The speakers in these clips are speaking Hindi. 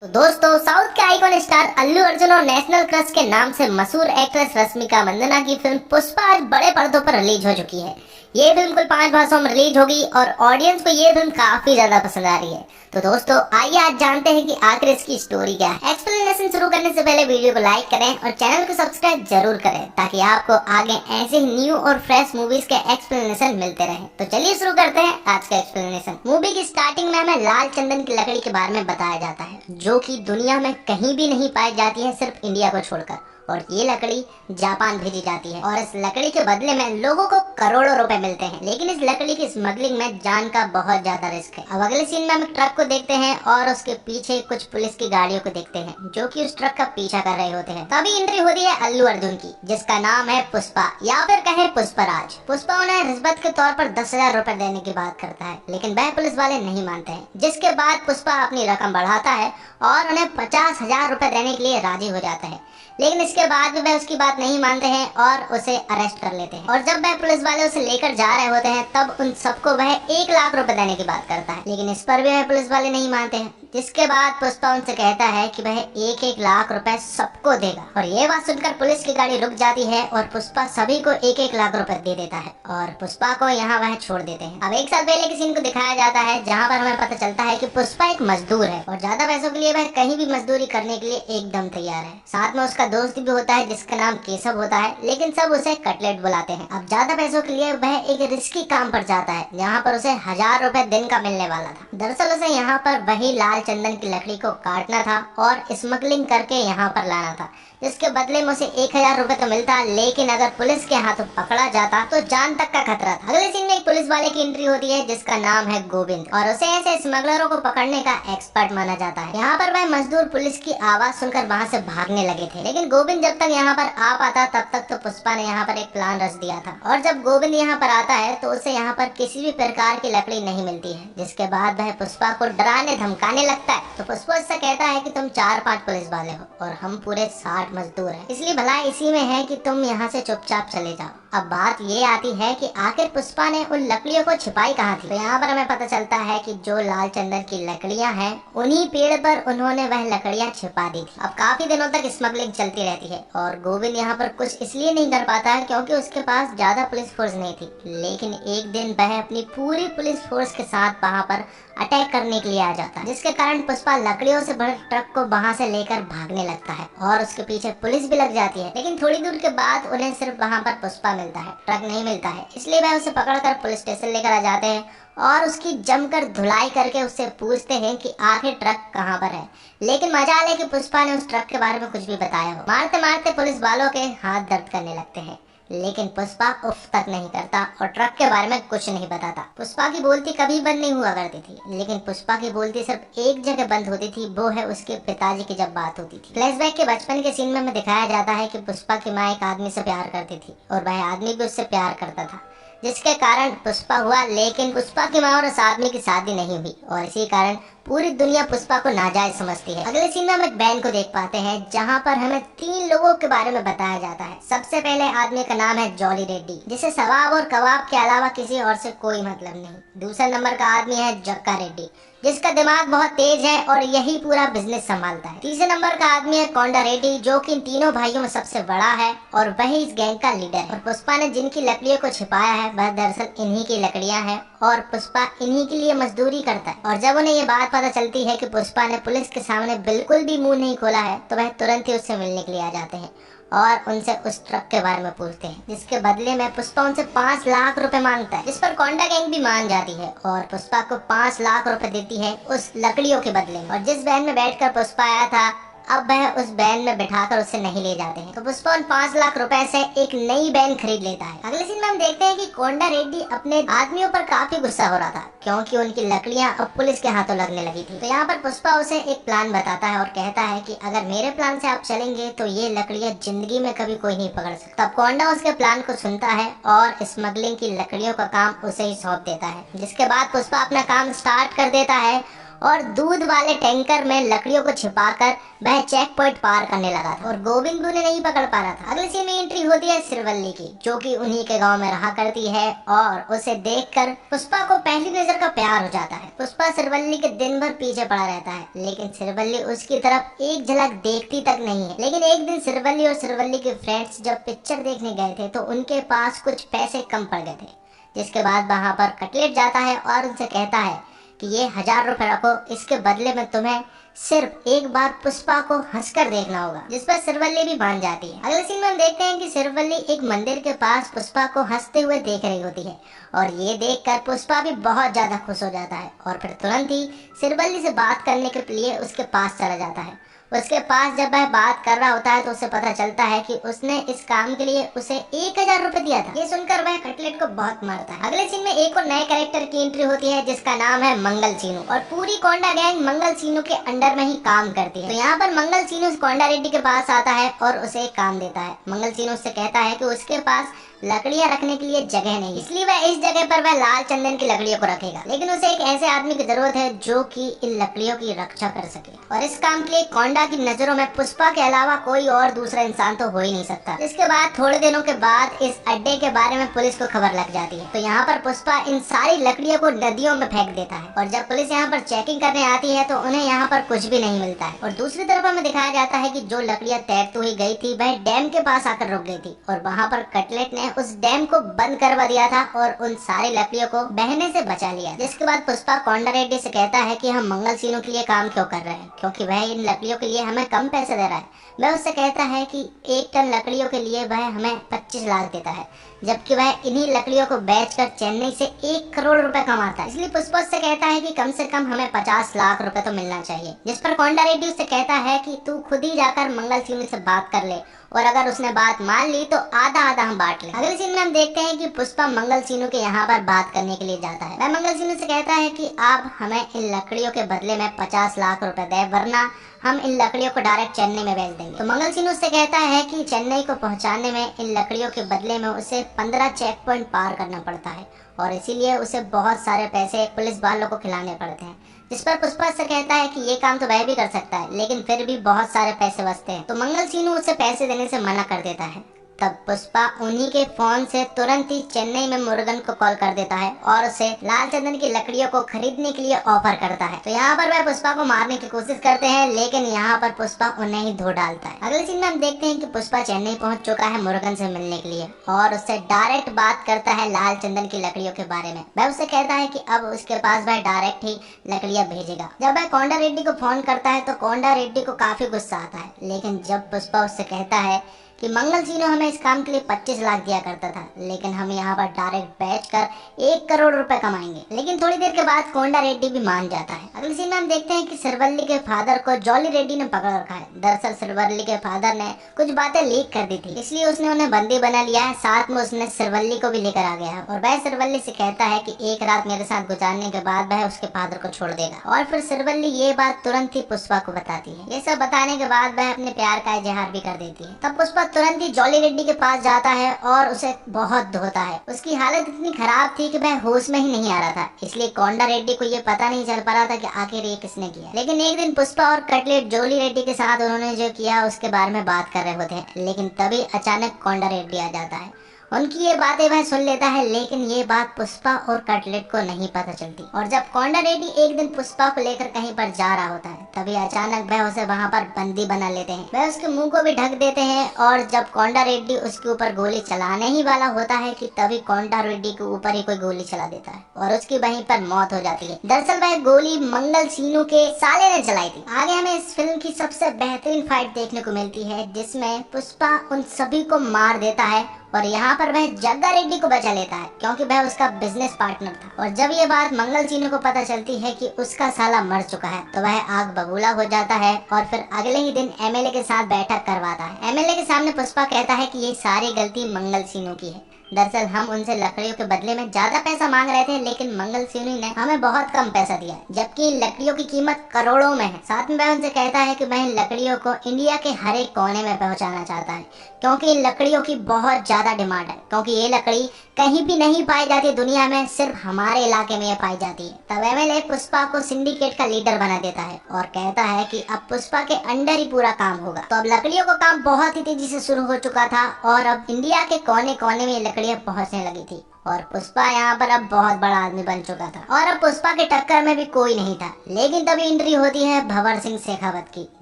तो दोस्तों, साउथ के आइकॉन स्टार अल्लू अर्जुन और नेशनल क्रश के नाम से मशहूर एक्ट्रेस रश्मिका मंदाना की फिल्म पुष्पा आज बड़े पर्दों पर रिलीज हो चुकी है। ये फिल्म कुल 5 भाषाओं में रिलीज होगी और ऑडियंस को ये फिल्म काफी ज्यादा पसंद आ रही है। तो दोस्तों, आइए आज जानते हैं कि आखिर इसकी स्टोरी क्या है। एक्सप्लेनेशन शुरू करने से पहले वीडियो को लाइक करें और चैनल को सब्सक्राइब जरूर करें ताकि आपको आगे ऐसे ही न्यू और फ्रेश मूवीज के एक्सप्लेनेशन मिलते रहे। तो चलिए शुरू करते हैं आज का एक्सप्लेनेशन। मूवी की स्टार्टिंग में हमें लाल चंदन की लकड़ी के बारे में बताया जाता है, जो कि दुनिया में कहीं भी नहीं पाई जाती है, सिर्फ इंडिया को छोड़कर। और ये लकड़ी जापान भेजी जाती है और इस लकड़ी के बदले में लोगों को करोड़ों रुपए मिलते हैं। लेकिन इस लकड़ी की स्मगलिंग में जान का बहुत ज्यादा रिस्क है। अब अगले सीन में हम ट्रक को देखते हैं और उसके पीछे कुछ पुलिस की गाड़ियों को देखते हैं जो कि उस ट्रक का पीछा कर रहे होते हैं। तभी एंट्री होती है अल्लू अर्जुन की, जिसका नाम है पुष्पा या फिर कहे पुष्पराज। पुष्पा उन्हें रिश्वत के तौर पर 10,000 रुपए देने की बात करता है, लेकिन वह पुलिस वाले नहीं मानते हैं। जिसके बाद पुष्पा अपनी रकम बढ़ाता है और उन्हें 50,000 रुपए देने के लिए राजी हो जाता है। लेकिन इसके बाद भी वह उसकी बात नहीं मानते हैं और उसे अरेस्ट कर लेते हैं। और जब वह पुलिस वाले उसे लेकर जा रहे होते हैं तब उन सबको वह 1 लाख रुपए देने की बात करता है, लेकिन इस पर भी वह पुलिस वाले नहीं मानते हैं। जिसके बाद पुष्पा उनसे कहता है कि वह 1-1 लाख रुपए सबको देगा। और ये बात सुनकर पुलिस की गाड़ी रुक जाती है और पुष्पा सभी को 1-1 लाख रुपए दे देता है और पुष्पा को यहाँ वह छोड़ देते हैं। अब 1 साल पहले की सीन को दिखाया जाता है, जहाँ पर हमें पता चलता है कि पुष्पा एक मजदूर है और ज्यादा पैसों के लिए वह कहीं भी मजदूरी करने के लिए एकदम तैयार है। साथ में उसका दोस्त भी होता है जिसका नाम केशव होता है, लेकिन सब उसे कटलेट बुलाते हैं। अब ज्यादा पैसों के लिए वह एक रिस्की काम पर जाता है, जहाँ पर उसे 1000 रुपए दिन का मिलने वाला था। दरअसल उसे यहाँ पर वही लाल चंदन की लकड़ी को काटना था और स्मगलिंग करके यहाँ पर लाना था, जिसके बदले में उसे 1000 रुपए तो मिलता, लेकिन अगर पुलिस के हाथों पकड़ा जाता तो जान तक का खतरा था। अगले सीन में एक पुलिस वाले की एंट्री होती है जिसका नाम है गोविंद और उसे ऐसे स्मगलरों को पकड़ने का एक्सपर्ट माना जाता है। यहाँ पर वह मजदूर पुलिस की आवाज सुनकर वहाँ से भागने लगे थे, लेकिन गोविंद जब तक यहाँ पर आ पाता तब तक तो पुष्पा ने यहाँ पर एक प्लान रच दिया था। और जब गोविंद यहाँ पर आता है तो उसे यहाँ पर किसी भी प्रकार की लकड़ी नहीं मिलती है, जिसके बाद वह पुष्पा को डराने धमकाने लगता है। तो पुष्पा उससे कहता है कि तुम 4-5 पुलिस वाले हो और हम पूरे 60 मजदूर हैं, इसलिए भलाई इसी में है कि तुम यहाँ से चुपचाप चले जाओ। अब बात ये आती है कि आखिर पुष्पा ने उन लकड़ियों को छिपाई कहाँ थी। तो यहाँ पर हमें पता चलता है कि जो लाल चंदन की लकड़ियाँ हैं उन्हीं पेड़ पर उन्होंने वह लकड़ियाँ छिपा दी थी। अब काफी दिनों तक स्मगलिंग चलती रहती है और गोविंद यहाँ पर कुछ इसलिए नहीं कर पाता है क्योंकि उसके पास ज्यादा पुलिस फोर्स नहीं थी। लेकिन एक दिन वह अपनी पूरी पुलिस फोर्स के साथ वहाँ पर अटैक करने के लिए आ जाता है, जिसके कारण पुष्पा लकड़ियों से भरे ट्रक को वहाँ से लेकर भागने लगता है और उसके पीछे पुलिस भी लग जाती है। लेकिन थोड़ी दूर के बाद उन्हें सिर्फ वहाँ पर पुष्पा मिलता है, ट्रक नहीं मिलता है। इसलिए वह उसे पकड़कर पुलिस स्टेशन लेकर आ जाते हैं और उसकी जमकर धुलाई करके उससे पूछते हैं कि आखिर ट्रक कहाँ पर है। लेकिन मजा आले कि पुष्पा ने उस ट्रक के बारे में कुछ भी बताया हो। मारते मारते पुलिस वालों के हाथ दर्द करने लगते हैं, लेकिन पुष्पा उफ तक नहीं करता और ट्रक के बारे में कुछ नहीं बताता। पुष्पा की बोलती कभी बंद नहीं हुआ करती थी, लेकिन पुष्पा की बोलती सिर्फ एक जगह बंद होती थी, वो है उसके पिताजी की जब बात होती थी। फ्लैशबैक के बचपन के सीन में हमें दिखाया जाता है कि पुष्पा की माँ एक आदमी से प्यार करती थी और वह आदमी भी उससे प्यार करता था, जिसके कारण पुष्पा हुआ। लेकिन पुष्पा की माँ और उस आदमी की शादी नहीं हुई और इसी कारण पूरी दुनिया पुष्पा को नाजायज समझती है। अगले सीन में हम एक बैंड को देख पाते हैं जहाँ पर हमें 3 लोगों के बारे में बताया जाता है। सबसे पहले आदमी का नाम है जॉली रेड्डी, जिसे सवाब और कबाब के अलावा किसी और से कोई मतलब नहीं। दूसरे नंबर का आदमी है जक्का रेड्डी, जिसका दिमाग बहुत तेज है और यही पूरा बिजनेस संभालता है। तीसरे नंबर का आदमी है कोंडा रेड्डी, जो कि इन तीनों भाइयों में सबसे बड़ा है और वही इस गैंग का लीडर है। और पुष्पा ने जिनकी लकड़ियों को छिपाया है वह दरअसल इन्हीं की लकड़ियां हैं और पुष्पा इन्हीं के लिए मजदूरी करता है। और जब उन्हें ये बात पता चलती है कि पुष्पा ने पुलिस के सामने बिल्कुल भी मुंह नहीं खोला है तो वह तुरंत ही उससे मिलने के लिए आ जाते हैं और उनसे उस ट्रक के बारे में पूछते हैं, जिसके बदले में पुष्पा उनसे 5 लाख रुपए मांगता है, जिस पर कोंडा गैंग भी मान जाती है और पुष्पा को 5 लाख रुपए देती है उस लकड़ियों के बदले में। और जिस वैन में बैठकर पुष्पा आया था अब वह उस बैन में बिठाकर उसे नहीं ले जाते हैं। तो पुष्पा उन 5 लाख रुपए से एक नई बैन खरीद लेता है। अगले सीन में हम देखते हैं कि कोंडा रेड्डी अपने आदमियों पर काफी गुस्सा हो रहा था क्योंकि उनकी लकड़ियां अब पुलिस के हाथों लगने लगी थी। तो यहाँ पर पुष्पा उसे एक प्लान बताता है और कहता है कि अगर मेरे प्लान से आप चलेंगे तो ये लकड़ियां जिंदगी में कभी कोई नहीं पकड़ सकता। तब कोंडा उसके प्लान को सुनता है और स्मगलिंग की लकड़ियों का काम उसे ही सौंप देता है, जिसके बाद पुष्पा अपना काम स्टार्ट कर देता है और दूध वाले टैंकर में लकड़ियों को छिपाकर वह चेक पॉइंट पार करने लगा था और गोविंद उन्हें नहीं पकड़ पा रहा था। अगले सीन में एंट्री होती है सिरवल्ली की, जो कि उन्हीं के गांव में रहा करती है और उसे देखकर पुष्पा को पहली नजर का प्यार हो जाता है। पुष्पा सिरवल्ली के दिन भर पीछे पड़ा रहता है, लेकिन सिरवल्ली उसकी तरफ एक झलक देखती तक नहीं है। लेकिन एक दिन सिरवल्ली और सिरवल्ली के फ्रेंड्स जब पिक्चर देखने गए थे तो उनके पास कुछ पैसे कम पड़ गए थे, जिसके बाद वहां पर कटलेट जाता है और उनसे कहता है कि ये 1000 रुपए रखो, इसके बदले में तुम्हें सिर्फ एक बार पुष्पा को हंसकर देखना होगा। जिस पर सिरवल्ली भी मान जाती है। अगले सीन में हम देखते हैं कि सिरवल्ली एक मंदिर के पास पुष्पा को हंसते हुए देख रही होती है और ये देखकर पुष्पा भी बहुत ज्यादा खुश हो जाता है और फिर तुरंत ही सिरवल्ली से बात करने के लिए उसके पास चला जाता है। उसके पास जब वह बात कर रहा होता है तो उसे पता चलता है कि उसने इस काम के लिए उसे 1000 रुपए दिया था। ये सुनकर वह कटलेट को बहुत मारता है। अगले सीन में एक और नए कैरेक्टर की एंट्री होती है जिसका नाम है मंगल सीनू और पूरी कोंडा गैंग मंगल सीनू के अंडर में ही काम करती है। तो यहाँ पर मंगल सीनू कोंडा रेड्डी के पास आता है और उसे एक काम देता है। मंगल सीनू उससे कहता है कि उसके पास लकड़ियां रखने के लिए जगह नहीं, इसलिए वह इस जगह पर वह लाल चंदन की लकड़ियों को रखेगा, लेकिन उसे एक ऐसे आदमी की जरूरत है जो कि इन लकड़ियों की रक्षा कर सके और इस काम के लिए कोंडा की नजरों में पुष्पा के अलावा कोई और दूसरा इंसान तो हो ही नहीं सकता। इसके बाद थोड़े दिनों के बाद इस अड्डे के बारे में पुलिस को खबर लग जाती है। तो यहाँ पर पुष्पा इन सारी लकड़ियों को नदियों में फेंक देता है और जब पुलिस यहाँ पर चेकिंग करने आती है तो उन्हें यहाँ पर कुछ भी नहीं मिलता है। और दूसरी तरफ हमें दिखाया जाता है कि जो लकड़ियां तैरती हुई गई थी वह डैम के पास आकर रुक गई थी और वहाँ पर कटलेट ने उस डैम को बंद करवा दिया था और उन सारी लकड़ियों को बहने से बचा लिया। जिसके बाद पुष्पा कोंडा रेड्डी से कहता है कि हम मंगल सीनू के लिए काम क्यों कर रहे हैं, क्योंकि वह इन लकड़ियों के लिए हमें कम पैसे दे रहा है। वह उससे कहता है कि 1 टन लकड़ियों के लिए वह हमें 25 लाख देता है, जबकि वह इन्हीं लकड़ियों को बेचकर चेन्नई से 1 करोड़ रुपए कमाता है। इसलिए पुष्पा से कहता है कि कम से कम हमें 50 लाख रुपए तो मिलना चाहिए। जिस पर कोंडा रेड्डी उससे कहता है कि तू खुद ही जाकर मंगल सीनू से बात कर ले और अगर उसने बात मान ली तो आधा आधा हम बांट ले। अगले सीन में हम देखते हैं कि पुष्पा मंगल सीनू के यहाँ पर बात करने के लिए जाता है। वह मंगल सीनू से कहता है कि आप हमें इन लकड़ियों के बदले में 50 लाख रुपए दे, वरना हम इन लकड़ियों को डायरेक्ट चेन्नई में बेच देंगे। तो मंगल सीनू से कहता है कि चेन्नई को पहुंचाने में इन लकड़ियों के बदले में उसे 15 चेक पॉइंट पार करना पड़ता है और इसीलिए उसे बहुत सारे पैसे पुलिस वालों को खिलाने पड़ते हैं। जिस पर पुष्पा से कहता है कि ये काम तो वह भी कर सकता है, लेकिन फिर भी बहुत सारे पैसे बचते हैं। तो मंगल सीनू उसे पैसे देने से मना कर देता है। तब पुष्पा उन्हीं के फोन से तुरंत ही चेन्नई में मुरुगन को कॉल कर देता है और उसे लाल चंदन की लकड़ियों को खरीदने के लिए ऑफर करता है। तो यहाँ पर वह पुष्पा को मारने की कोशिश करते हैं, लेकिन यहाँ पर पुष्पा उन्हें ही धो डालता है। अगले सीन में हम देखते हैं कि पुष्पा चेन्नई पहुंच चुका है मुरुगन से मिलने के लिए और उससे डायरेक्ट बात करता है लाल चंदन की लकड़ियों के बारे में। वह उससे कहता है कि अब उसके पास वह डायरेक्ट ही लकड़ियां भेजेगा। जब वह कोंडा रेड्डी को फोन करता है तो कोंडा रेड्डी को काफी गुस्सा आता है, लेकिन जब पुष्पा उससे कहता है कि मंगल सीनू हमें इस काम के लिए 25 लाख दिया करता था, लेकिन हम यहाँ पर डायरेक्ट बेचकर 1 करोड़ रुपए कमाएंगे। लेकिन थोड़ी देर के बाद कोंडा रेड्डी भी मान जाता है। अगले सीन में हम देखते हैं कि सिरवल्ली के फादर को जॉली रेड्डी ने पकड़ रखा है। दरअसल सिरवल्ली के फादर ने कुछ बातें लीक कर दी थी, इसलिए उसने उन्हें बंदी बना लिया है। साथ में उसने सिरवल्ली को भी लेकर आ गया है और वह सिरवल्ली से कहता है कि एक रात मेरे साथ गुजारने के बाद वह उसके फादर को छोड़ देगा। और फिर सिरवल्ली ये बात तुरंत ही पुष्पा को बताती है। ये सब बताने के बाद वह अपने प्यार का इजहार भी कर देती है। तब पुष्पा तुरंत ही जॉली रेड्डी के पास जाता है और उसे बहुत धोता है। उसकी हालत इतनी खराब थी कि वह होश में ही नहीं आ रहा था, इसलिए कोंडा रेड्डी को ये पता नहीं चल पा रहा था कि आखिर ये किसने किया। लेकिन एक दिन पुष्पा और कटलेट जॉली रेड्डी के साथ उन्होंने जो किया उसके बारे में बात कर रहे होते हैं, लेकिन तभी अचानक कोंडा रेड्डी आ जाता है। उनकी ये बातें वह सुन लेता है, लेकिन ये बात पुष्पा और कटलेट को नहीं पता चलती। और जब कोंडा रेड्डी एक दिन पुष्पा को लेकर कहीं पर जा रहा होता है, तभी अचानक वह उसे वहाँ पर बंदी बना लेते हैं। वह उसके मुंह को भी ढक देते हैं और जब कोंडा रेड्डी उसके ऊपर गोली चलाने ही वाला होता है कि तभी कोंडा रेड्डी के ऊपर ही कोई गोली चला देता है और उसकी वहीं पर मौत हो जाती है। दरअसल वह गोली मंगल सीनू के साले ने चलाई थी। आगे हमें इस फिल्म की सबसे बेहतरीन फाइट देखने को मिलती है, जिसमें पुष्पा उन सभी को मार देता है और यहाँ पर वह जग्गा रेड्डी को बचा लेता है, क्योंकि वह उसका बिजनेस पार्टनर था। और जब ये बात मंगल सीनू को पता चलती है कि उसका साला मर चुका है, तो वह आग बबूला हो जाता है और फिर अगले ही दिन एमएलए के साथ बैठक करवाता है। एमएलए के सामने पुष्पा कहता है कि ये सारी गलती मंगल सीनू की है, दरअसल हम उनसे लकड़ियों के बदले में ज्यादा पैसा मांग रहे थे, लेकिन मंगलसूनी ने हमें बहुत कम पैसा दिया, जबकि इन लकड़ियों की कीमत करोड़ों में है। साथ में वह उनसे कहता है कि वह इन लकड़ियों को इंडिया के हर एक कोने में पहुंचाना चाहता है, क्योंकि इन लकड़ियों की बहुत ज्यादा डिमांड है, क्योंकि ये लकड़ी कहीं भी नहीं पाई जाती दुनिया में, सिर्फ हमारे इलाके में ये पाई जाती है। तब एमएलए पुष्पा को सिंडिकेट का लीडर बना देता है और कहता है कि अब पुष्पा के अंडर ही पूरा काम होगा। तो अब लकड़ियों का काम बहुत ही तेजी से शुरू हो चुका था और अब इंडिया के कोने कोने में ये लकड़ियां पहुंचने लगी थी और पुष्पा यहाँ पर अब बहुत बड़ा आदमी बन चुका था और अब पुष्पा के टक्कर में भी कोई नहीं था। लेकिन तभी एंट्री होती है भंवर सिंह शेखावत की,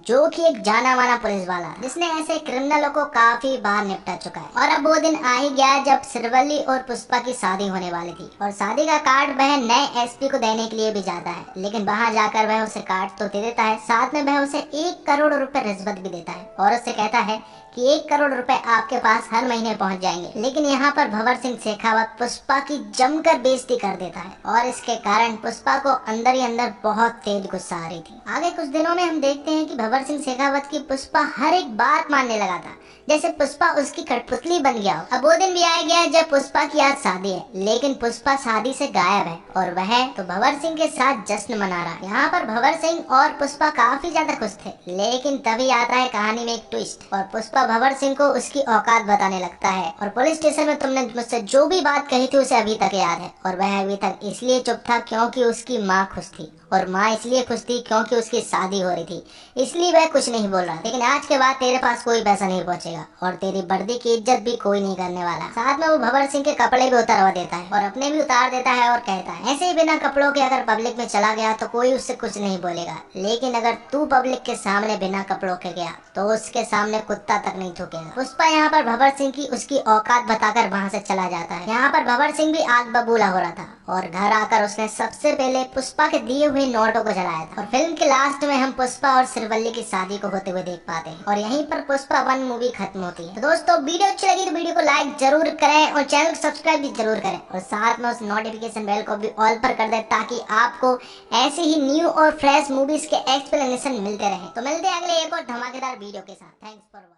जो कि एक जाना माना पुलिस वाला है, जिसने ऐसे क्रिमिनलों को काफी बार निपटा चुका है। और अब वो दिन आ ही गया जब सिरवली और पुष्पा की शादी होने वाली थी और शादी का कार्ड वह नए एसपी को देने के लिए भी जाता है, लेकिन वहाँ जाकर वह उसे कार्ड तो दे देता है, साथ में वह उसे 1 करोड़ रुपए रिश्वत भी देता है और उससे कहता है कि 1 करोड़ रुपए आपके पास हर महीने पहुंच जाएंगे। लेकिन यहाँ पर भंवर सिंह शेखावत पुष्पा की जमकर बेइज्जती कर देता है और इसके कारण पुष्पा को अंदर ही अंदर बहुत तेज गुस्सा आ रही थी। आगे कुछ दिनों में हम देखते हैं कि भंवर सिंह शेखावत की पुष्पा हर एक बात मानने लगा था, जैसे पुष्पा उसकी कठपुतली बन गया। अब वो दिन भी आ गया जब पुष्पा की आज शादी है, लेकिन पुष्पा शादी से गायब है और वह तो भंवर सिंह के साथ जश्न मना रहा है। यहाँ पर भंवर सिंह और पुष्पा काफी ज्यादा खुश थे, लेकिन तभी आता है कहानी में एक ट्विस्ट और पुष्पा भंवर सिंह को उसकी औकात बताने लगता है और पुलिस स्टेशन में तुमने मुझसे जो भी बात कही थी उसे अभी तक याद है। और वह अभी तक इसलिए चुप था क्योंकि उसकी माँ खुश थी और माँ इसलिए खुश थी क्योंकि उसकी शादी हो रही थी, इसलिए वह कुछ नहीं बोल रहा। लेकिन आज के बाद तेरे पास कोई पैसा नहीं पहुंचेगा और तेरी वर्दी की इज्जत भी कोई नहीं करने वाला। साथ में वो भंवर सिंह के कपड़े भी उतारवा देता है और अपने भी उतार देता है और कहता है ऐसे ही बिना कपड़ों के अगर पब्लिक में चला गया तो कोई उससे कुछ नहीं बोलेगा, लेकिन अगर तू पब्लिक के सामने बिना कपड़ों के गया तो उसके सामने कुत्ता तक नहीं थूकेगा। पुष्पा यहाँ पर भंवर सिंह की उसकी औकात बताकर वहाँ से चला जाता है। यहाँ पर भंवर सिंह भी आग बबूला हो रहा था और घर आकर उसने सबसे पहले पुष्पा के दिए हुए नोटों को जलाया था। और फिल्म के लास्ट में हम पुष्पा और सिरवल्ली की शादी को होते हुए देख पाते हैं और यहीं पर पुष्पा 1 मूवी खत्म होती है। तो दोस्तों वीडियो अच्छी लगी तो वीडियो को लाइक जरूर करें और चैनल को सब्सक्राइब भी जरूर करें और साथ में उस नोटिफिकेशन बेल को भी ऑल पर कर दें ताकि आपको ऐसे ही न्यू और फ्रेश मूवीज के एक्सप्लेनेशन मिलते रहे। तो मिलते हैं अगले एक और धमाकेदार वीडियो के साथ। Thanks for